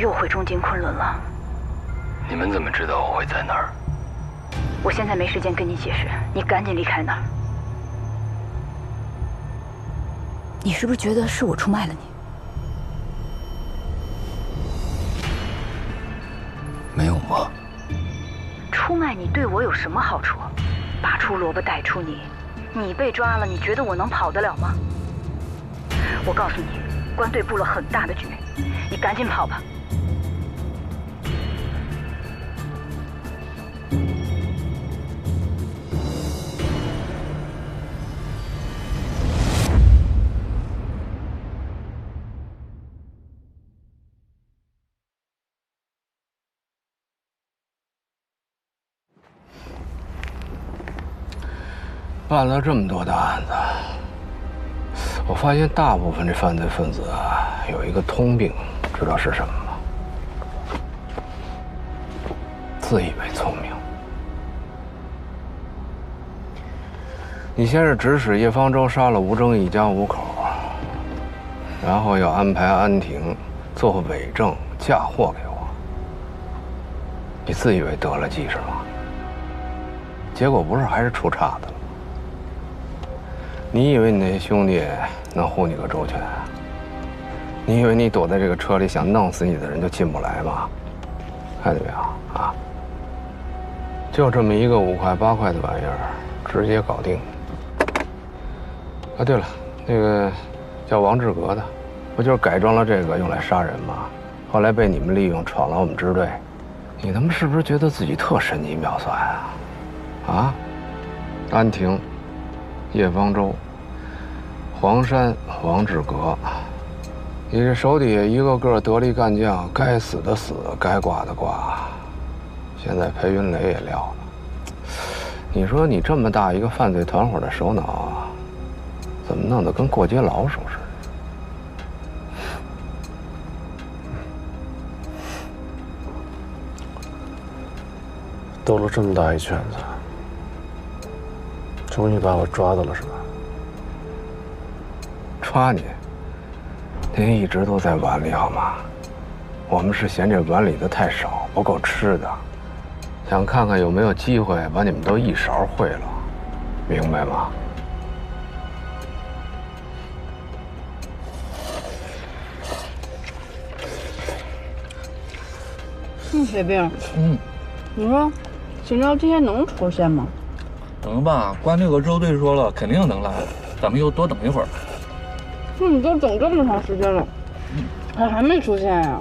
又回中金昆仑了。你们怎么知道我会在那儿？我现在没时间跟你解释，你赶紧离开那儿。你是不是觉得是我出卖了你？没有吗？出卖你对我有什么好处？拔出萝卜带出泥，你被抓了，你觉得我能跑得了吗？我告诉你，关队布了很大的局，你赶紧跑吧。办了这么多的案子，我发现大部分这犯罪分子啊有一个通病，知道是什么吗？自以为聪明。你先是指使叶方舟杀了吴征一家5口，然后又安排安婷做伪证嫁祸给我，你自以为得了计是吗？结果不是还是出岔子了？你以为你那些兄弟能护你个周全？你以为你躲在这个车里想弄死你的人就进不来吗？看见没有啊？就这么一个5块8块的玩意儿，直接搞定。啊，对了，那个叫王志格的，不就是改装了这个用来杀人吗？后来被你们利用闯了我们支队，你他妈是不是觉得自己特神机妙算啊？啊？安婷。叶方舟、黄山、王志格，你这手底下一个个得力干将，该死的死，该挂的挂，现在裴云雷也撂了。你说你这么大一个犯罪团伙的首脑，怎么弄得跟过街老鼠似的？兜了这么大一圈子。终于把我抓到了，是吧？抓你？您一直都在碗里好吗？我们是嫌这碗里的太少，不够吃的，想看看有没有机会把你们都一勺烩了，明白吗？铁兵，你说秦昭今天能出现吗？能吧？关这个周队说了，肯定能来，咱们又多等一会儿。那你都等这么长时间了，他还没出现呀？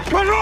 快说！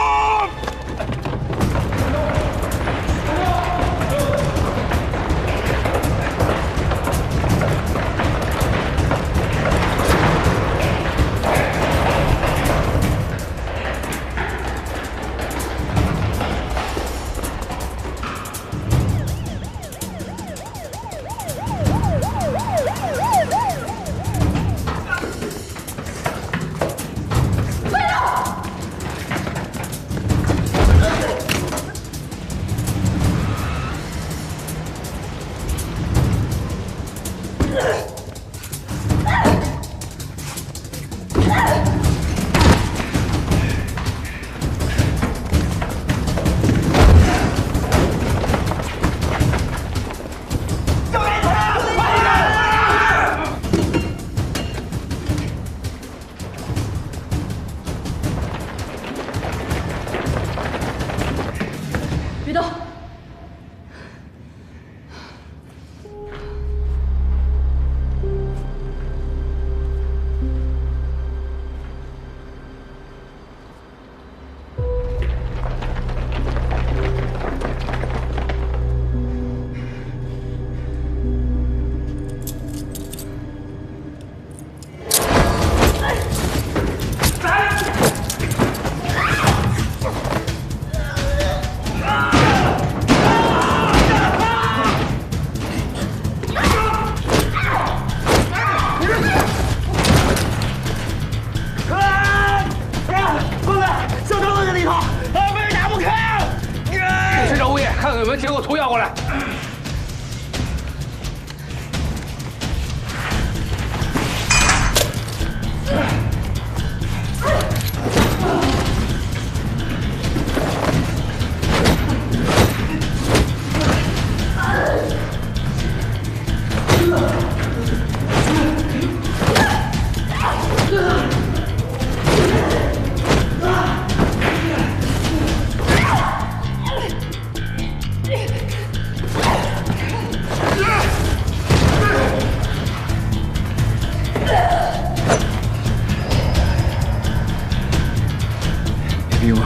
给我图要过来。逼我！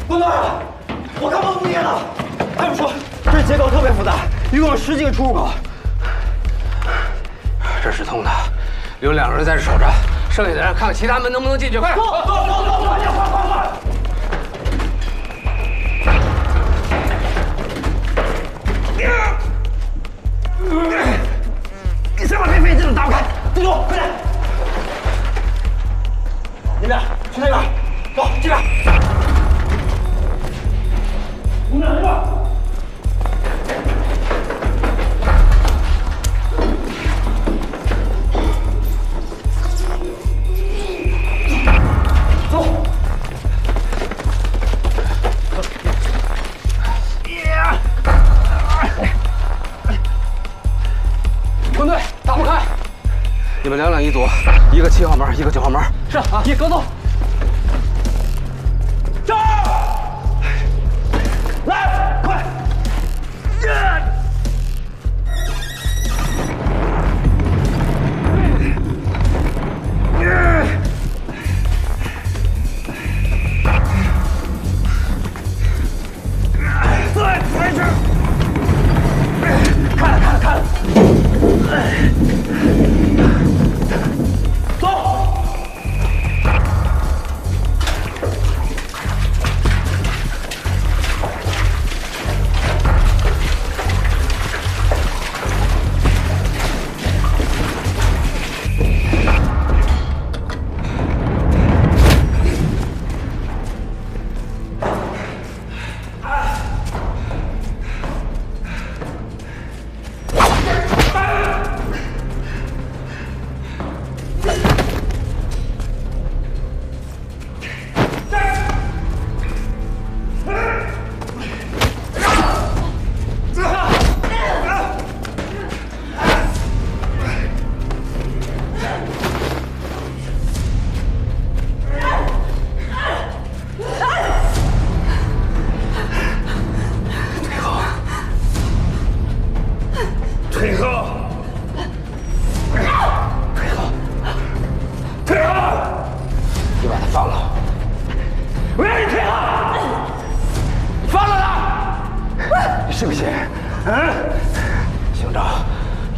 不能啊！我刚刚不捏了。他们说这结构特别复杂，一共有10几个出入口。这是通的，留2个人在这守着，剩下的人看看其他门能不能进去。快！走！快点！快！先把这废镜打开，地图，快点！你们俩去那边，走这边。我们俩这边。quân队打不开，你们2两一组，一个7号门，一个9号门。是啊，你跟走。走！来，快！对，没事。看了。走。信不信？嗯，行长，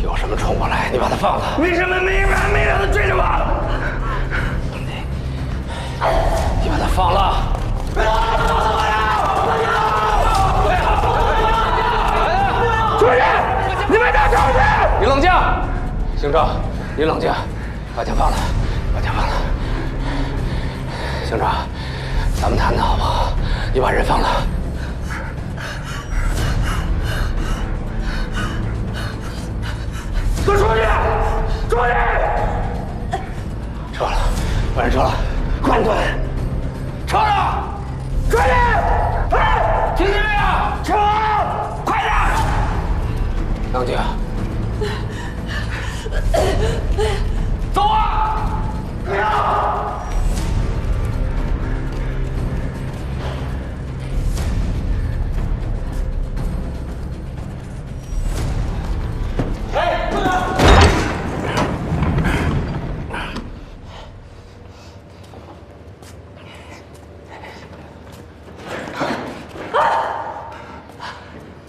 有什么冲过来，你把他放了。为什么没完没了的追着我？你把他放了。不要！出去！你们都出去！你冷静，行长，你冷静，把枪放了，把枪放了。行长，咱们谈谈好不好？你把人放了。 都出去！出去！撤了，把人撤了，快点！撤了！出去！哎，听见没有？撤！快点！杨姐，走啊！不要！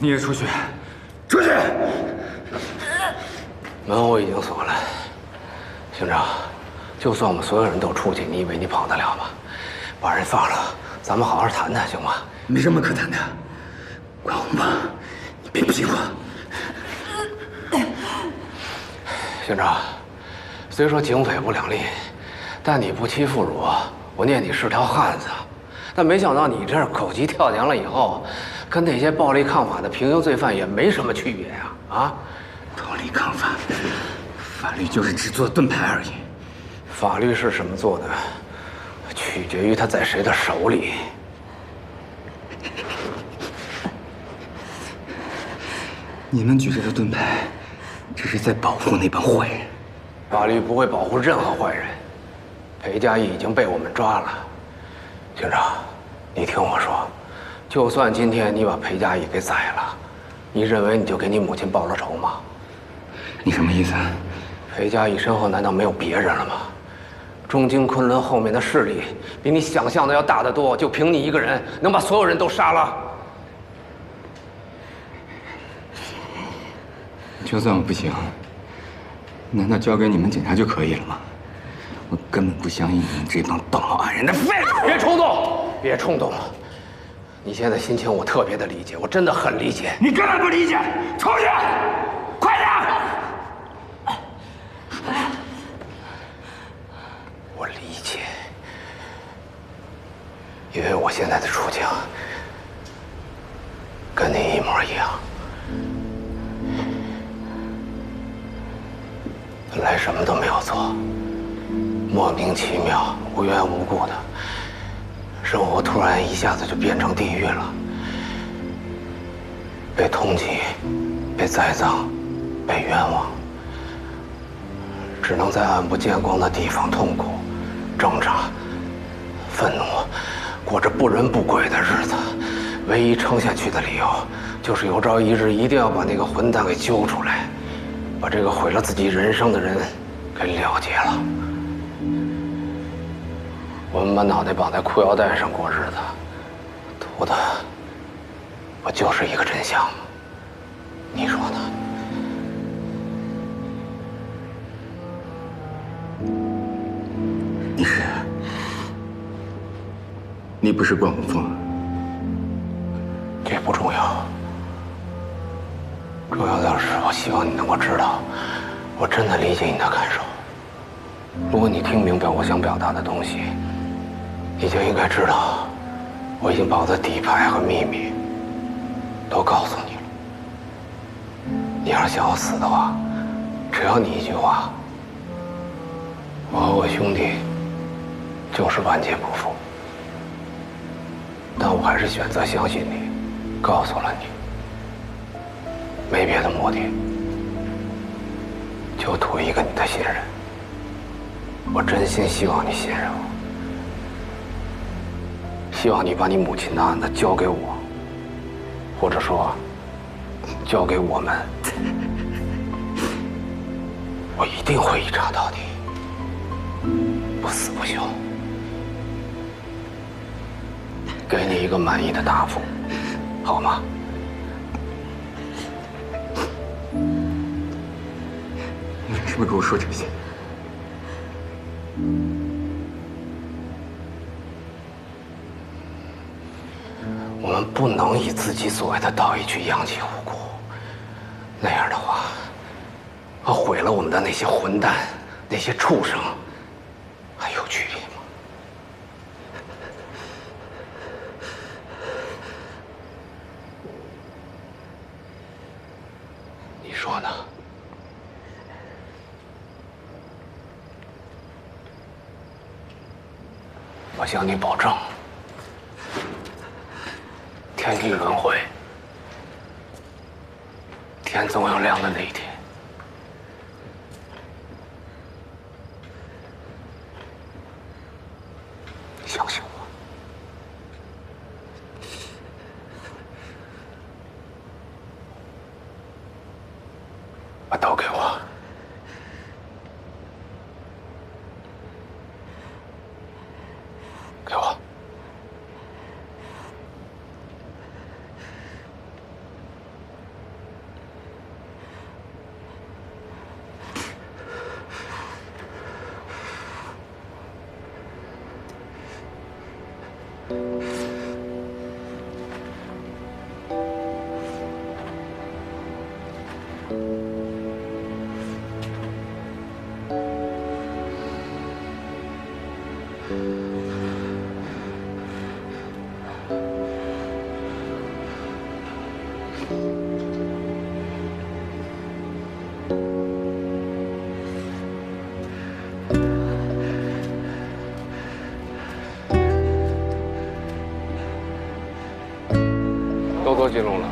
你也出去，出去！门我已经锁了。行长，就算我们所有人都出去，你以为你跑得了吗？把人放了，咱们好好谈谈，行吗？没什么可谈的，关红吧，你别逼我。兄长，虽说警匪不两立，但你不欺负我念你是条汉子。但没想到你这狗急跳墙了以后，跟那些暴力抗法的平行罪犯也没什么区别呀！啊，暴力抗法，法律就是只做盾牌而已。法律是什么做的，取决于它在谁的手里。你们举着的盾牌，只是在保护那帮坏人。法律不会保护任何坏人。裴佳义已经被我们抓了，警长，你听我说，就算今天你把裴佳义给宰了，你认为你就给你母亲报了仇吗？你什么意思？裴佳义身后难道没有别人了吗？中京昆仑后面的势力比你想象的要大得多，就凭你一个人能把所有人都杀了？就算我不行，难道交给你们警察就可以了吗？我根本不相信你们这帮道貌岸然的废物！别冲动，别冲动！你现在心情我特别的理解，我真的很理解。你根本不理解！出去，快点！我理解，因为我现在的处境跟你一模一样。本来什么都没有做，莫名其妙、无缘无故的，生活突然一下子就变成地狱了。被通缉，被栽赃，被冤枉，只能在暗不见光的地方痛苦、挣扎、愤怒，过着不人不鬼的日子。唯一撑下去的理由，就是有朝一日一定要把那个混蛋给揪出来，把这个毁了自己人生的人给了结了。我们把脑袋绑在裤腰带上过日子，图的不就是一个真相吗？你说呢？你不是关红枫，这不重要。重要的是，我希望你能够知道，我真的理解你的感受。如果你听明白我想表达的东西，你就应该知道，我已经把我的底牌和秘密都告诉你了。你要是想我死的话，只要你一句话，我和我兄弟就是万劫不复。但我还是选择相信你，告诉了你，没别的目的，就图一个你的信任。我真心希望你信任我，希望你把你母亲的案子交给我，或者说交给我们，我一定会一查到底，不死不休。给你一个满意的答复，好吗？你为什么跟我说这些？我们不能以自己所谓的道义去殃及无辜，那样的话，和毁了我们的那些混蛋、那些畜生，还有区别吗？你说呢？我向你保证，天地轮回，天总有亮的那一天。相信我。把刀给我。给我。做记录了？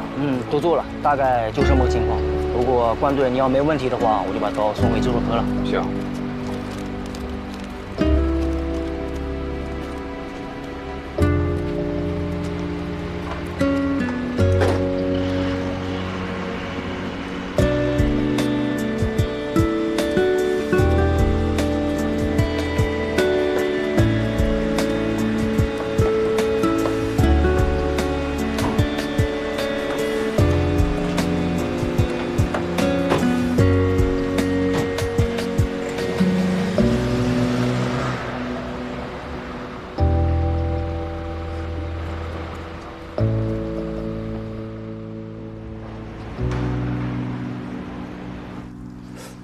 都做了，大概就这么个情况。如果关队你要没问题的话，我就把刀送回制作科了。行。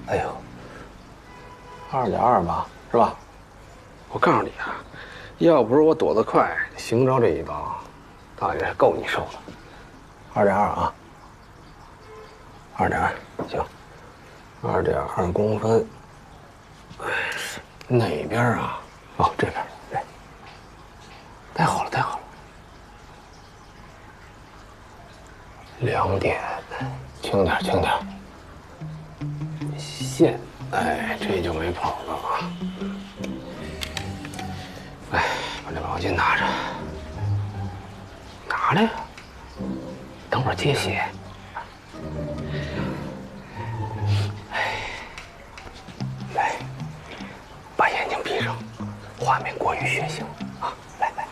哎呦，2.2吧，是吧？我告诉你啊，要不是我躲得快，邢昭这一刀，大约够你受的。2.2啊，2.2，行，2.2公分。哎，哪边啊？哦，这边，对。太好了，太好了。2点，轻点，轻点。线，哎，这就没跑了啊！哎，把这毛巾拿着，拿来呀！等会儿接血。哎，来，把眼睛闭上，画面过于血腥啊！来来，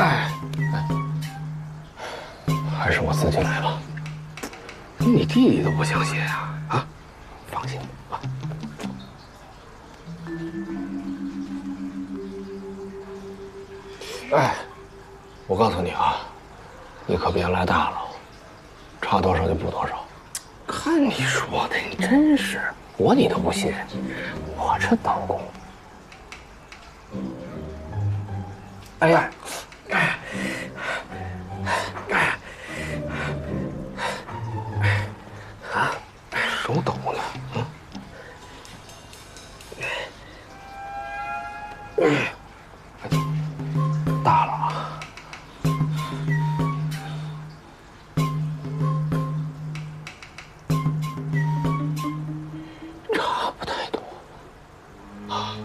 哎，还是我自己来吧。你弟弟都不想写呀？啊，放心吧。哎，我告诉你啊，你可别来大了，差多少就补多少。看你说的，你真是我你都不信，我这刀工。哎呀，啊，手抖呢，大了啊！差不太多啊。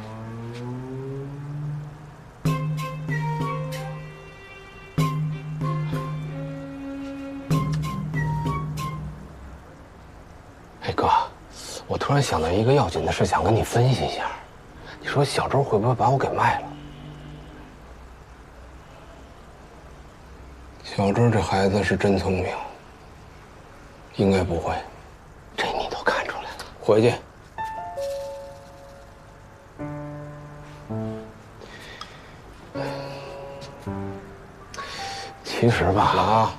哎哥，我突然想到一个要紧的事，想跟你分析一下。你说小周会不会把我给卖了？小周这孩子是真聪明，应该不会。这你都看出来了。回去。其实吧，了啊。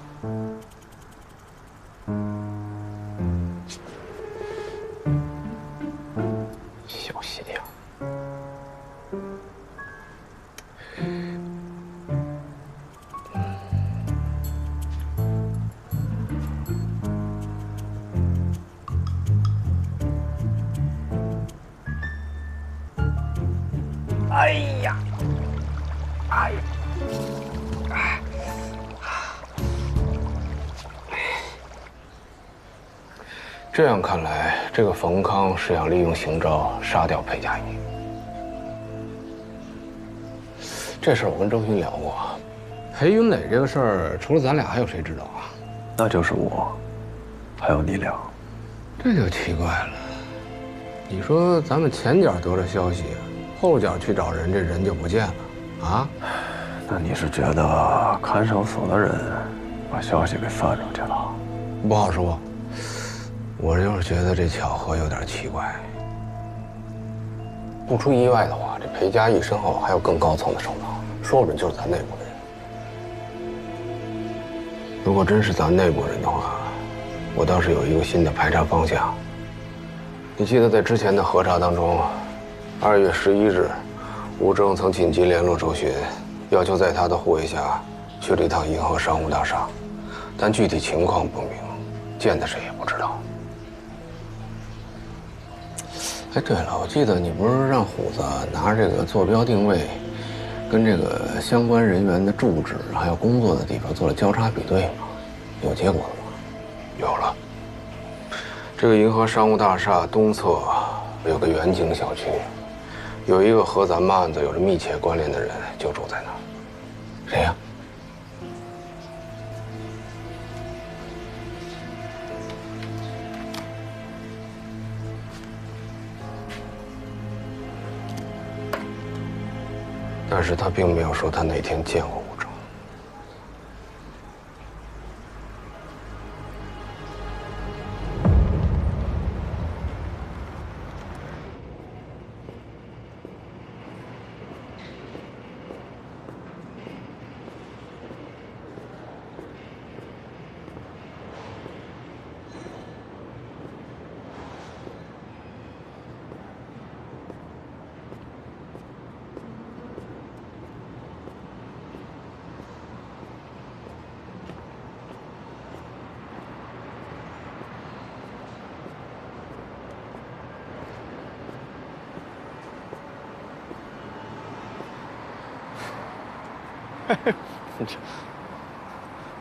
小心眼。哎呀，哎呀，哎，这样看来，这个冯康是想利用邢昭杀掉裴佳怡。这事儿我跟周勋聊过，裴云磊这个事儿，除了咱俩还有谁知道啊？那就是我，还有你俩。这就奇怪了。你说咱们前脚得了消息，后脚去找人，这人就不见了，啊？那你是觉得看守所的人把消息给放出去了？不好说。我就是觉得这巧合有点奇怪。不出意外的话，这裴佳义身后还有更高层的首脑，说不准就是咱内部的人。如果真是咱内部人的话，我倒是有一个新的排查方向。你记得在之前的核查当中，2月11日，吴征曾紧急联络周巡，要求在他的护卫下去了一趟银河商务大厦，但具体情况不明，见的谁也不知道。哎，对了，我记得你不是让虎子拿这个坐标定位跟这个相关人员的住址还有工作的地方做了交叉比对吗？有结果了吗？有了。这个银河商务大厦东侧有个远景小区，有一个和咱们案子有着密切关联的人就住在那儿。谁呀？但是他并没有说他哪天见过吴征。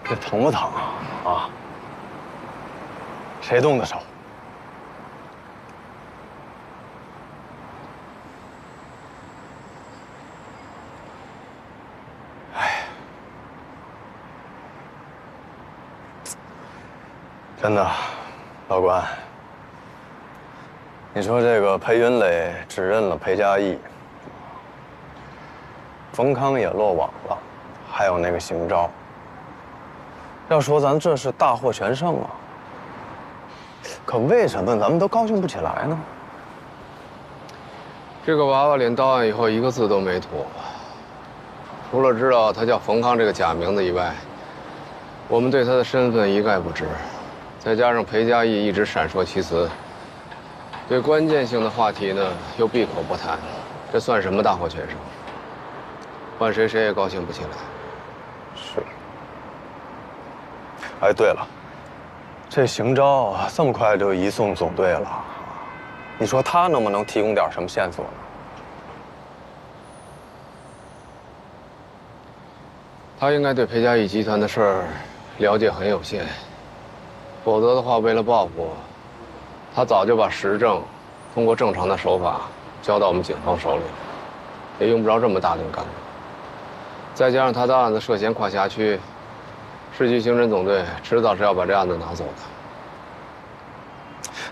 这疼不疼啊？谁动的手？哎，真的，老关，你说这个裴云磊指认了裴嘉义，冯康也落网了。还有那个邢昭，要说咱这是大获全胜啊，可为什么咱们都高兴不起来呢？这个娃娃脸到案以后，一个字都没吐，除了知道他叫冯康这个假名字以外，我们对他的身份一概不知。再加上裴嘉义一直闪烁其词，对关键性的话题呢又闭口不谈，这算什么大获全胜？换谁谁也高兴不起来。是。哎，对了，这邢昭这么快就移送总队了，你说他能不能提供点什么线索呢？他应该对裴嘉义集团的事儿了解很有限，否则的话，为了报复，他早就把实证通过正常的手法交到我们警方手里了，也用不着这么大动干戈。再加上他的案子涉嫌跨辖区，市区刑侦总队迟早是要把这案子拿走的。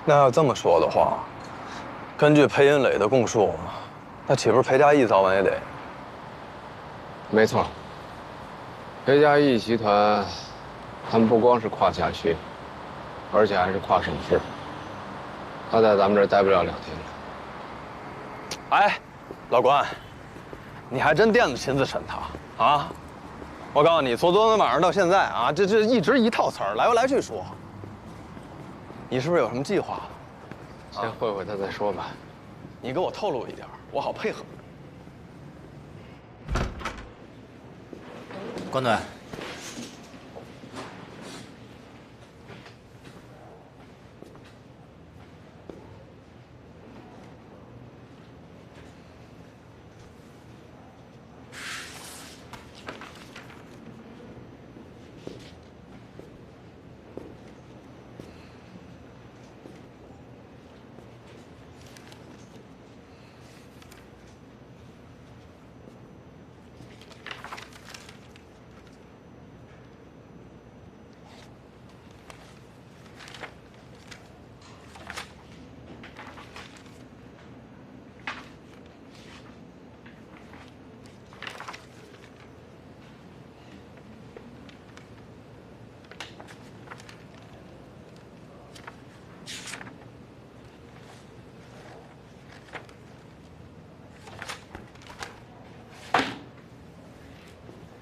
那要这么说的话，根据裴云磊的供述，那岂不是裴嘉义早晚也得？没错，裴嘉义集团，他们不光是跨辖区，而且还是跨省市。他在咱们这儿待不了2天了。哎，老关，你还真惦着亲自审他啊！我告诉你，从昨天晚上到现在啊，这一直一套词儿来回来去说。你是不是有什么计划？先会会他再说吧。你给我透露一点，我好配合。关队，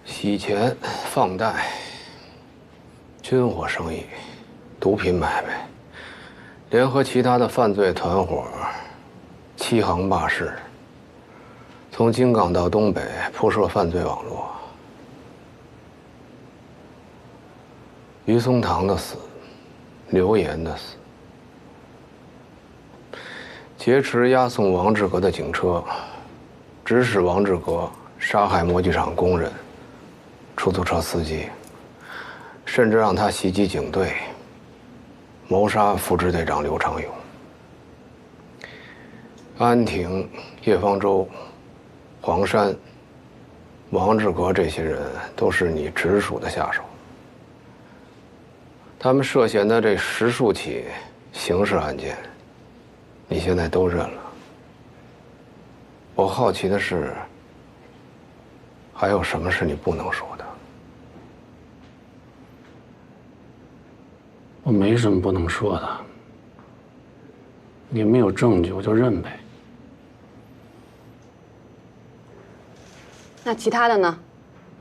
洗钱、放贷、军火生意、毒品买卖，联合其他的犯罪团伙，欺行霸市，从京港到东北铺设犯罪网络。于松堂的死，刘岩的死，劫持押送王志革的警车，指使王志革杀害模具厂工人、出租车司机，甚至让他袭击警队，谋杀副支队长刘长勇。安亭、叶方舟、黄山、王志革这些人都是你直属的下手。他们涉嫌的这10数起刑事案件，你现在都认了。我好奇的是，还有什么是你不能说的？我没什么不能说的。你没有证据，我就认呗。那其他的呢？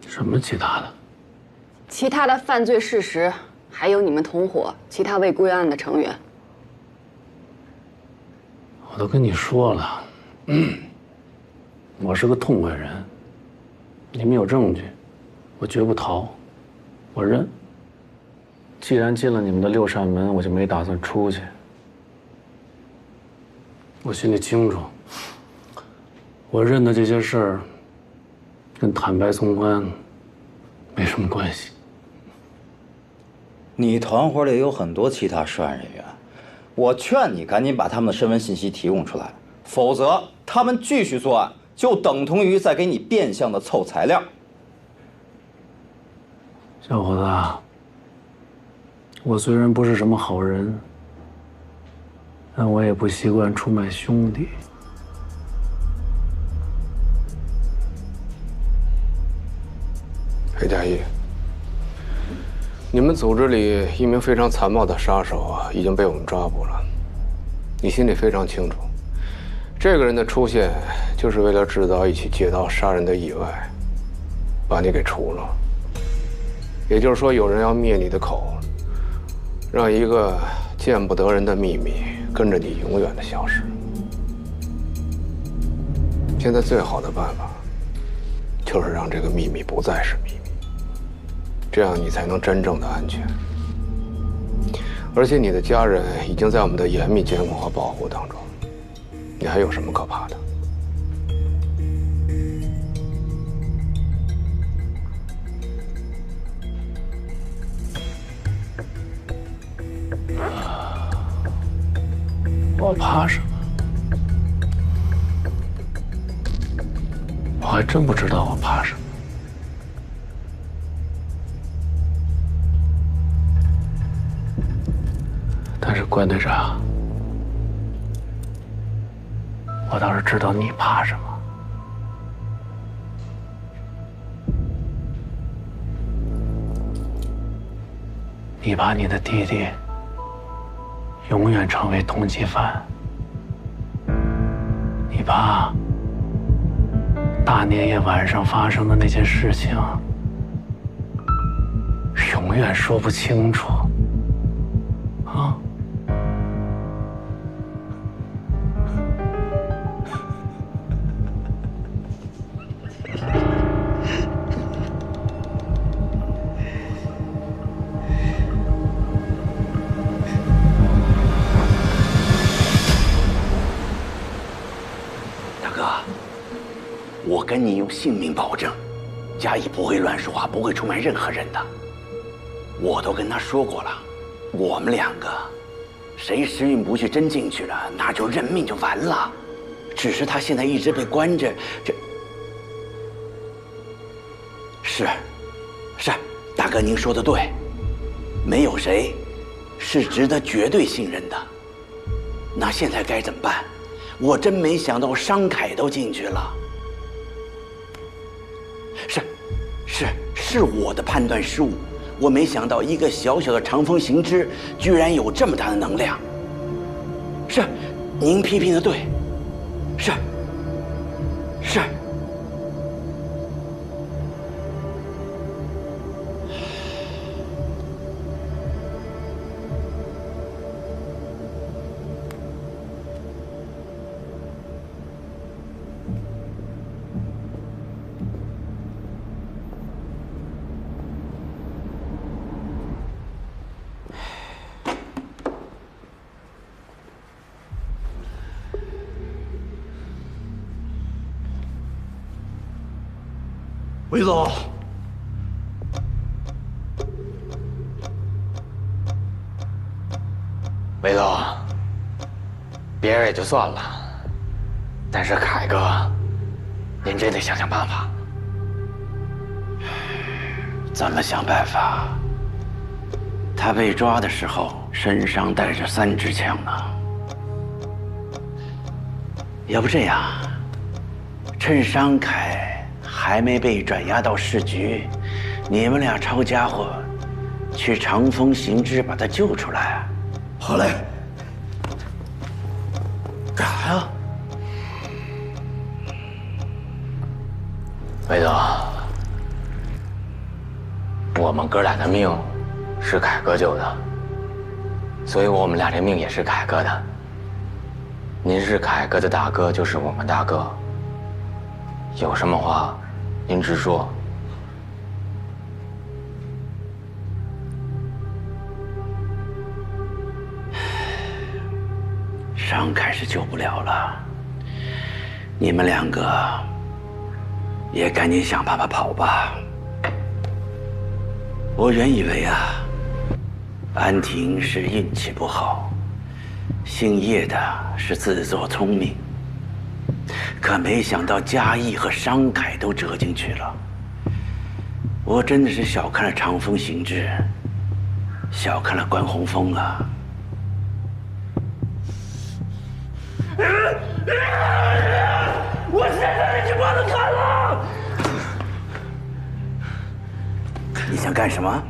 什么其他的？其他的犯罪事实，还有你们同伙其他未归案的成员。我都跟你说了，我是个痛快人。你们有证据，我绝不逃，我认。既然进了你们的6扇门，我就没打算出去。我心里清楚，我认的这些事儿，跟坦白从宽没什么关系。你团伙里有很多其他涉案人员，我劝你赶紧把他们的身份信息提供出来，否则他们继续作案，就等同于在给你变相的凑材料。小伙子，我虽然不是什么好人，但我也不习惯出卖兄弟。裴佳义，你们组织里一名非常残暴的杀手已经被我们抓捕了。你心里非常清楚，这个人的出现就是为了制造一起劫刀杀人的意外，把你给除了。也就是说，有人要灭你的口，让一个见不得人的秘密跟着你永远的消失。现在最好的办法，就是让这个秘密不再是秘密，这样你才能真正的安全。而且你的家人已经在我们的严密监控和保护当中，你还有什么可怕的？我怕什么？我还真不知道我怕什么。但是关队长，我倒是知道你怕什么。你怕你的弟弟永远成为通缉犯，你怕大年夜晚上发生的那些事情永远说不清楚啊。我跟你用性命保证，嘉义不会乱说话，不会出卖任何人的。我都跟他说过了，我们两个，谁时运不去真进去了，那就认命就完了。只是他现在一直被关着，是，大哥您说的对，没有谁是值得绝对信任的。那现在该怎么办？我真没想到商凯都进去了。是我的判断失误，我没想到一个小小的长风行知居然有这么大的能量。是，您批评的对，是。韦总，韦总，别人也就算了，但是凯哥，您真得想想办法。怎么想办法？他被抓的时候身上带着3支枪呢。要不这样，趁商凯还没被转押到市局，你们俩抄家伙，去长风行知把他救出来。好嘞。干啥呀？韦总，我们哥俩的命是凯哥救的，所以我们俩这命也是凯哥的。您是凯哥的大哥，就是我们大哥。有什么话，您直说。商凯是救不了了，你们2个也赶紧想办法跑吧。我原以为啊，安婷是运气不好，姓叶的是自作聪明，可没想到嘉义和商凯都折进去了。我真的是小看了长风行知，小看了关洪峰啊。我现在已经把他砍了！你想干什么？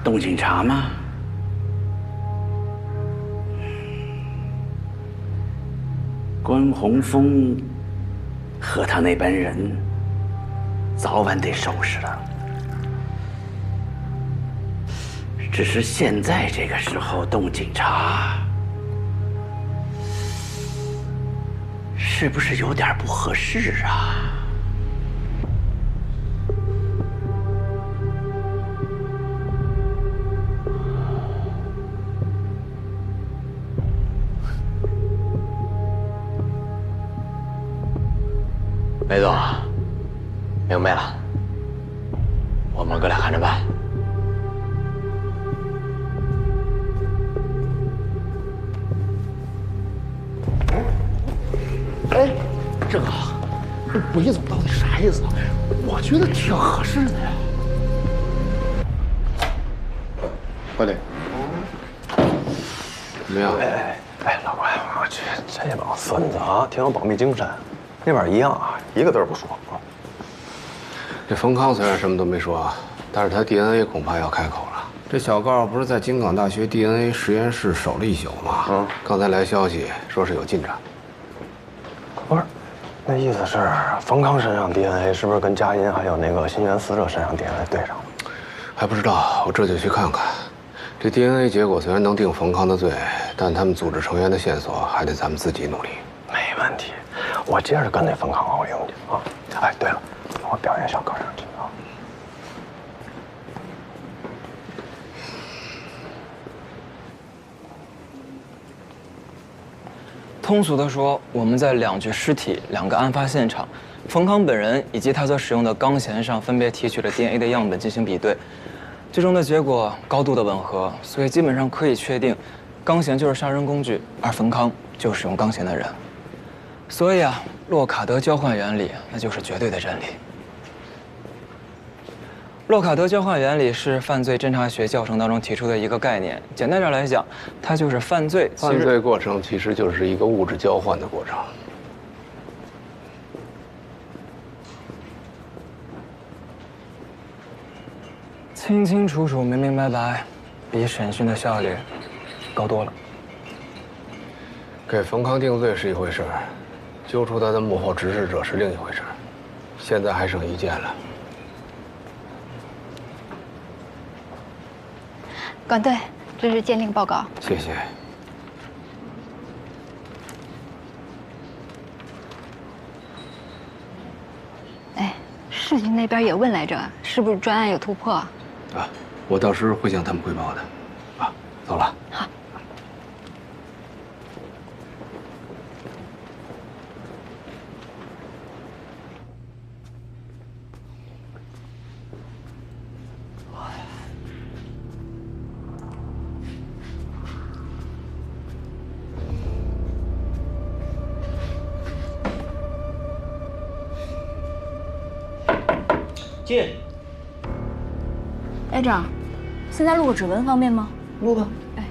动警察吗？关洪峰和他那班人，早晚得收拾了。只是现在这个时候动警察，是不是有点不合适啊？梅总，明白了，我们哥俩看着办。哎，这个韦总到底啥意思啊？我觉得挺合适的呀。快点，怎么样？哎，老关，我去，这帮孙子啊，挺有保密精神。那边一样啊，一个字不说。这冯康虽然什么都没说，但是他 DNA 恐怕要开口了。这小高不是在京港大学 DNA 实验室守了1宿吗？刚才来消息说是有进展。不是，那意思是冯康身上 DNA 是不是跟佳音还有那个新源死者身上 DNA 对上了？还不知道，我这就去看看。这 DNA 结果虽然能定冯康的罪，但他们组织成员的线索还得咱们自己努力。没问题，我接着跟那冯康熬鹰去啊！哎，对了，我表演小歌上去啊。通俗地说，我们在2具尸体、2个案发现场，冯康本人以及他所使用的钢弦上分别提取了 DNA 的样本进行比对，最终的结果高度的吻合，所以基本上可以确定，钢弦就是杀人工具，而冯康就是使用钢弦的人。所以啊，洛卡德交换原理那就是绝对的真理。洛卡德交换原理是犯罪侦查学教程当中提出的一个概念，简单点来讲，它就是犯罪过程其实就是一个物质交换的过程。清清楚楚、明明白白，比审讯的效率高多了。给冯康定罪是一回事，揪出他的幕后指使者是另一回事。现在还剩1件了。管队，这是鉴定报告。谢谢。哎，市局那边也问来着，是不是专案有突破？啊，我到时会向他们汇报的。啊，走了。好。进。哎，长，现在录个指纹方便吗？录吧。哎。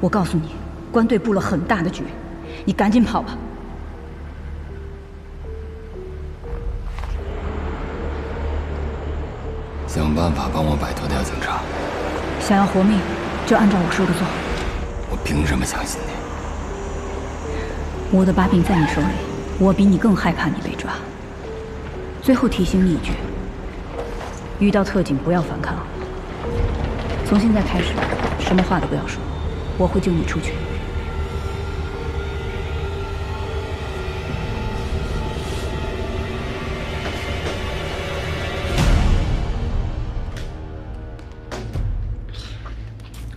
我告诉你，关队布了很大的局，你赶紧跑吧。想办法帮我摆脱掉警察。想要活命，就按照我说的做。我凭什么相信你？我的把柄在你手里，我比你更害怕你被抓。最后提醒你一句，遇到特警不要反抗。从现在开始，什么话都不要说，我会救你出去。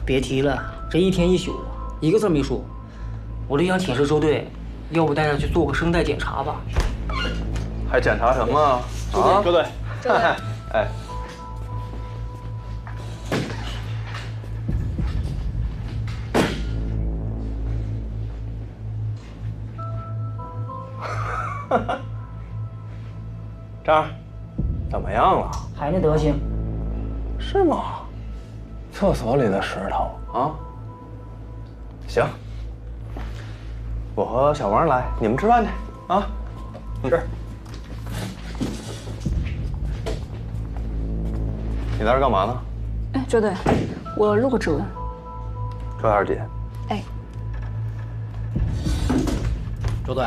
别提了，这一天一宿，一个字没说。我就想请示周队，要不带他去做个声带检查吧？还检查什么啊？周队，周队，哎，这儿怎么样了？还那德行？是吗？厕所里的石头啊？行，我和小王来，你们吃饭去啊。是。你在这干嘛呢？哎，周队，我录个指纹。周二姐。哎。周队，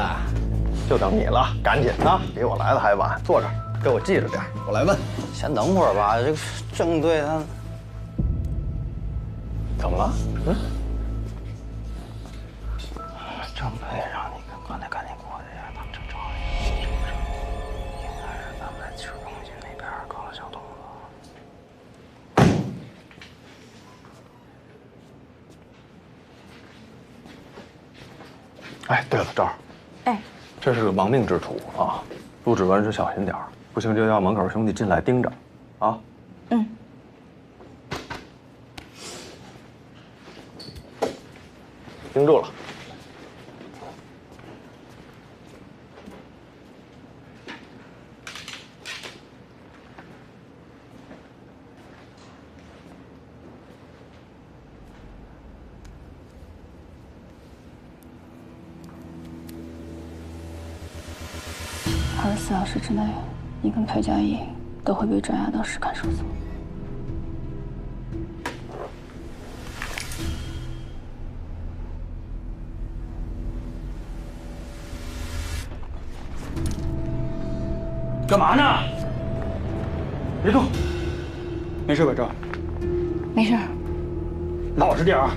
就等你了，赶紧的，比我来的还晚。坐这儿，给我记着点，我来问。先等会儿吧，这个郑队他怎么了？嗯？郑队让你跟刚才赶紧过去，他们正找你。应该是咱们在吃东西那边搞了小动作。哎，对了，赵儿，哎，这是个亡命之徒啊，录指纹时小心点儿，不行就叫门口兄弟进来盯着，啊。嗯。盯住了。24小时之内，你跟裴佳怡都会被转押到市看守所。干嘛呢？别动！没事吧，赵？没事。老实点啊！